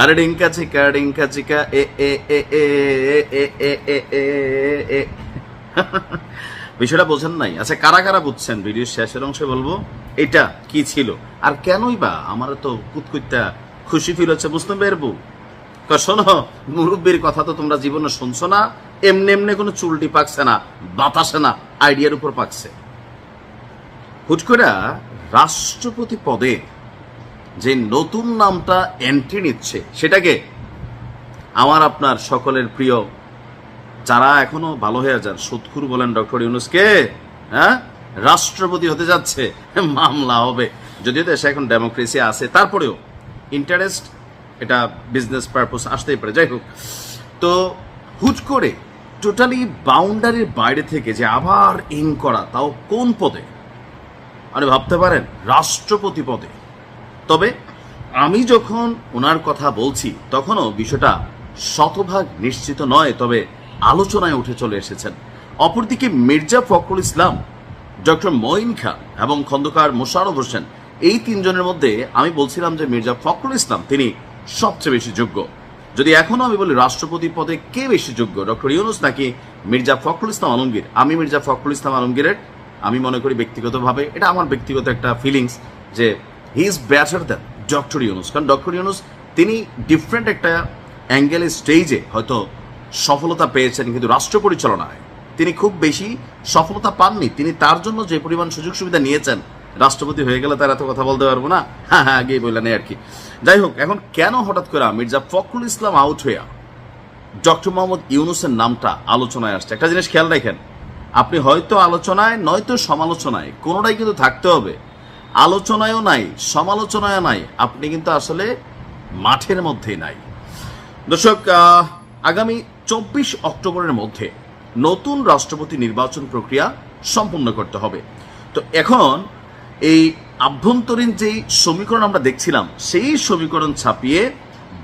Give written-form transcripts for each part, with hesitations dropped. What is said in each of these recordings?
আরে ডিঙ্কা চিকা এ এ এ এ এ এ এ এ এ। বিষয়টা বোঝেন নাই? আচ্ছা, কারা কারা বুঝছেন ভিডিওর শেষের অংশে বলবো এটা কি ছিল আর কেনই বা আমার তো কুতকুইতা খুশি ফিল হচ্ছে। বুঝতে পারবো? শোনো, মুরব্বীর কথা তো তোমরা জীবনে শুনছো না। এমনি এমনি কোনো চুলটি পাকছে না, বাতাসে না, আইডিয়ার উপর পাকছে। হুট করে রাষ্ট্রপতি পদে যে নতুন নামটা এন্ট্রি নিচ্ছে সেটাকে আমার আপনার সকলের প্রিয়, যারা এখনো ভালো হয়ে যান, সুৎখুর বলেন ডক্টর ইউনূসকে, হ্যাঁ রাষ্ট্রপতি হতে যাচ্ছে, মামলা হবে। যদিও দেশে এখন ডেমোক্রেসি আছে, তারপরেও ইন্টারেস্ট, এটা বিজনেস পারপোজ আসতেই পারে। যাই হোক, তো হুট করে টোটালি বাউন্ডারির বাইরে থেকে যে আবার ইন করা, তাও কোন পদে? মানে ভাবতে পারেন, রাষ্ট্রপতি পদে। তবে আমি যখন ওনার কথা বলছি তখনও বিষয়টা শতভাগ নিশ্চিত নয়, তবে আলোচনায় উঠে চলে এসেছেন। অপরদিকে মির্জা ফখরুল ইসলাম, ডক্টর মঈন খান এবং খন্দকার মোশাররফ হোসেন, এই তিনজনের মধ্যে আমি বলছিলাম যে মির্জা ফখরুল ইসলাম তিনি সবচেয়ে বেশি যোগ্য। যদি এখনো আমি বলি রাষ্ট্রপতি পদে কে বেশি যোগ্য, ডক্টর ইউনূস নাকি মির্জা ফখরুল ইসলাম আলমগীর, আমি মির্জা ফখরুল ইসলাম আলমগীরের, আমি মনে করি ব্যক্তিগতভাবে, এটা আমার ব্যক্তিগত একটা ফিলিংস, যে he is better than doctor Yunus. কারণ ডক্টর ইউনূস তিনি ডিফারেন্ট একটা অ্যাঙ্গেলের স্টেজে হয়তো সফলতা পেয়েছেন, কিন্তু রাষ্ট্র পরিচালনায় তিনি খুব বেশি সফলতা পাননি। তিনি তার জন্য যে পরিমাণ সুযোগ সুবিধা নিয়েছেন, রাষ্ট্রপতি হয়ে গেলে তার এত কথা বলতে পারবো না, হ্যাঁ হ্যাঁ আগেই বললেন আর কি। যাই হোক, এখন কেন হঠাৎ করে মির্জা ফখরুল ইসলাম আউট হইয়া ডক্টর মোহাম্মদ ইউনূসের নামটা আলোচনায় আসছে? একটা জিনিস খেয়াল রাখেন, আপনি হয়তো আলোচনায় নয়তো সমালোচনায়, কোনোটাই কিন্তু থাকতে হবে। আলোচনায়ও নাই, সমালোচনায়ও নাই, আপনি কিন্তু আসলে মাঠের মধ্যেই নাই। দর্শক, আগামী 24 অক্টোবরের মধ্যে নতুন রাষ্ট্রপতি নির্বাচন প্রক্রিয়া সম্পন্ন করতে হবে। তো এখন এই আভ্যন্তরীণ যেই সমীকরণ আমরা দেখছিলাম, সেই সমীকরণ ছাপিয়ে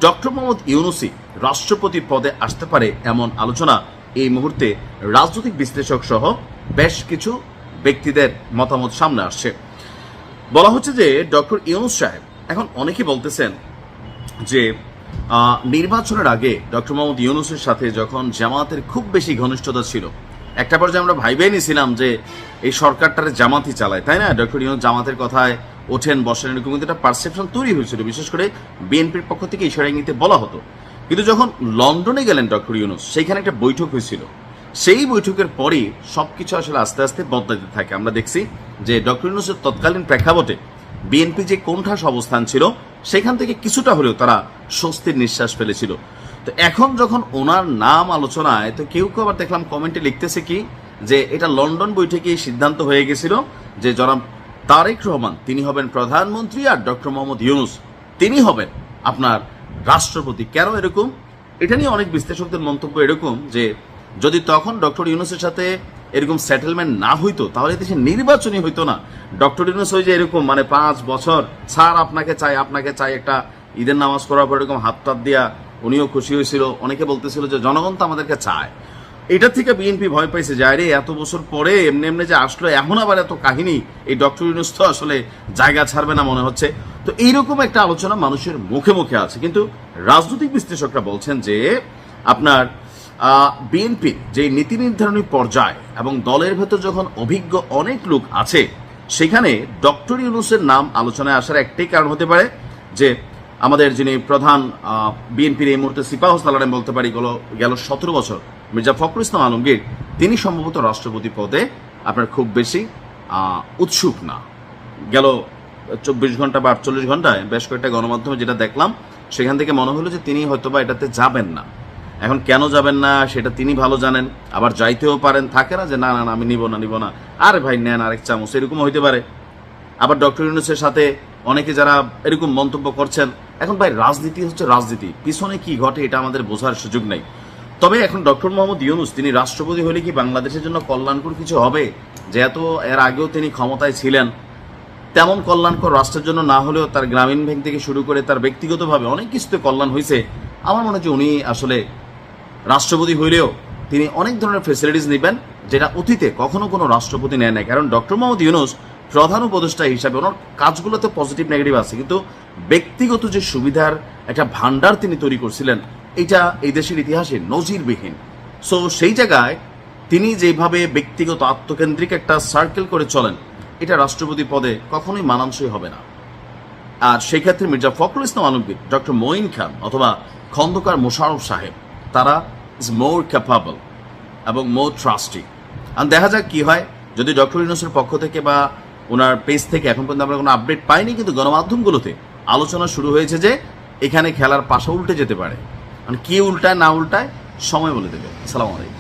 ডক্টর মোহাম্মদ ইউনূসই রাষ্ট্রপতি পদে আসতে পারে, এমন আলোচনা এই মুহূর্তে রাজনৈতিক বিশ্লেষক সহ বেশ কিছু ব্যক্তিদের মতামত সামনে আসছে। বলা হচ্ছে যে ডক্টর ইউনূস সাহেব, এখন অনেকে বলতেছেন যে নির্বাচনের আগে ডক্টর মোহাম্মদ ইউনূসের সাথে যখন জামাতের খুব বেশি ঘনিষ্ঠতা ছিল, একটা পর্যায়ে আমরা ভাইবেই নিয়েছিলাম যে এই সরকারটারে জামাতই চালায়, তাই না? ডক্টর ইউনূস জামাতের কথায় ওঠেন বসেন, এরকম কিন্তু একটা পারসেপশন তৈরি হয়েছিল, বিশেষ করে বিএনপির পক্ষ থেকে ইশারা ইঙ্গিতে বলা হতো। কিন্তু যখন লন্ডনে গেলেন ডক্টর ইউনূস, সেইখানে একটা বৈঠক হয়েছিল, সেই বৈঠকের পরই সবকিছু আসলে আস্তে আস্তে বদলাতে থাকে। আমরা দেখছি যে ডক্টর ইউনূসের তৎকালীন প্রেক্ষাপটে বিএনপি যে কোণঠাসা অবস্থান ছিল, সেখান থেকে কিছুটা হলেও তারা স্বস্তির নিঃশ্বাস ফেলেছিল। তো এখন যখন ওনার নাম আলোচনায়, তো কেউ কেউ আবার দেখলাম কমেন্টে লিখতেছে কি, যে এটা লন্ডন বৈঠকেই সিদ্ধান্ত হয়ে গেছিল যে জনাব তারেক রহমান তিনি হবেন প্রধানমন্ত্রী আর ডক্টর মোহাম্মদ ইউনূস তিনি হবেন আপনার রাষ্ট্রপতি। কেন এরকম? এটা নিয়ে অনেক বিশ্লেষকদের মন্তব্য এরকম যে যদি তখন ডক্টর ইউনূসের সাথে এরকম সেটেলমেন্ট না হইতো, তাহলে দেশে নির্বাচনই হইতো না। ডক্টর ইউনূস ওই যে এরকম মানে 5 বছর স্যার আপনাকে চাই, একটা ঈদের নামাজ পড়ার পর এরকম হাত টাত দিয়া উনিও খুশি হয়েছিল। অনেকে বলতেছিল যে জনগণ তো আমাদেরকে চায়। এটা থেকে বিএনপি ভয় পাইছে যে আরে এত বছর পরে এমনি এমনি যে আসলো, এখন আবার এত কাহিনী, এই ডক্টর ইউনূস তো আসলে জায়গা ছাড়বে না মনে হচ্ছে। তো এইরকম একটা আলোচনা মানুষের মুখে মুখে আছে, কিন্তু রাজনৈতিক বিশ্লেষকরা বলছেন যে আপনার বিএনপির যে নীতি নির্ধারণী পর্যায় এবং দলের ভেতর যখন অভিজ্ঞ অনেক লোক আছে, সেখানে ডক্টর ইউনূসের নাম আলোচনায় আসার একটাই কারণ হতে পারে যে আমাদের যিনি প্রধান বিএনপির এই মুহূর্তে সিপাহ সালার বলতে পারি গেল 17 বছর মির্জা ফখরুল ইসলাম আলমগীর, তিনি সম্ভবত রাষ্ট্রপতি পদে আপনার খুব বেশি উৎসুক না। গেল 24 ঘন্টা বা 48 ঘন্টায় বেশ কয়েকটা গণমাধ্যমে যেটা দেখলাম, সেখান থেকে মনে হলো যে তিনি হয়তোবা এটাতে যাবেন না। এখন কেন যাবেন না সেটা তিনি ভালো জানেন, আবার যাইতেও পারেন, থাকে না যে না না আমি নিব না, আরে ভাই নেন আরেক চামচ, এরকমও হইতে পারে। আবার ডক্টর ইউনূসের সাথে অনেকে যারা এরকম মন্তব্য করছেন, এখন ভাই রাজনীতি হচ্ছে রাজনীতি, পিছনে কি ঘটে এটা আমাদের বোঝার সুযোগ নেই। তবে এখন ডক্টর মোহাম্মদ ইউনূস তিনি রাষ্ট্রপতি হলে কি বাংলাদেশের জন্য কল্যাণকর কিছু হবে? যেহেতু এর আগেও তিনি ক্ষমতায় ছিলেন, তেমন কল্যাণকর রাষ্ট্রের জন্য না হলেও তার গ্রামীণ ব্যাংক থেকে শুরু করে তার ব্যক্তিগতভাবে অনেক কিছুতে কল্যাণ হয়েছে। আমার মনে হচ্ছে উনি আসলে রাষ্ট্রপতি হইলেও তিনি অনেক ধরনের ফেসিলিটিস নেবেন, যেটা অতীতে কখনো কোনো রাষ্ট্রপতি নেয় নাই। কারণ ডক্টর মোহাম্মদ ইউনূস প্রধান উপদেষ্টা হিসাবে ওনার কাজগুলোতে পজিটিভ নেগেটিভ আছে, কিন্তু ব্যক্তিগত যে সুবিধার একটা ভান্ডার তিনি তৈরি করছিলেন, এটা এই দেশের ইতিহাসে নজিরবিহীন। সো সেই জায়গায় তিনি যেভাবে ব্যক্তিগত আত্মকেন্দ্রিক একটা সার্কেল করে চলেন, এটা রাষ্ট্রপতি পদে কখনোই মানানসই হবে না। আর সেই ক্ষেত্রে মির্জা ফখরুল ইসলাম আলমগীর, ডক্টর মঈন খান অথবা খন্দকার মোশাররফ সাহেব, তারা ইজ মোর ক্যাপাবল এবং মোর ট্রাস্টি। আর দেখা যাক কি হয়। যদি ডক্টর ইউনূসের পক্ষ থেকে বা ওনার পেজ থেকে এখন পর্যন্ত আমরা কোনো আপডেট পাইনি, কিন্তু গণমাধ্যমগুলোতে আলোচনা শুরু হয়েছে যে এখানে খেলার পাশা উল্টে যেতে পারে। মানে কি উল্টায় না উল্টায় সময় বলে দেবে। আসসালামু আলাইকুম।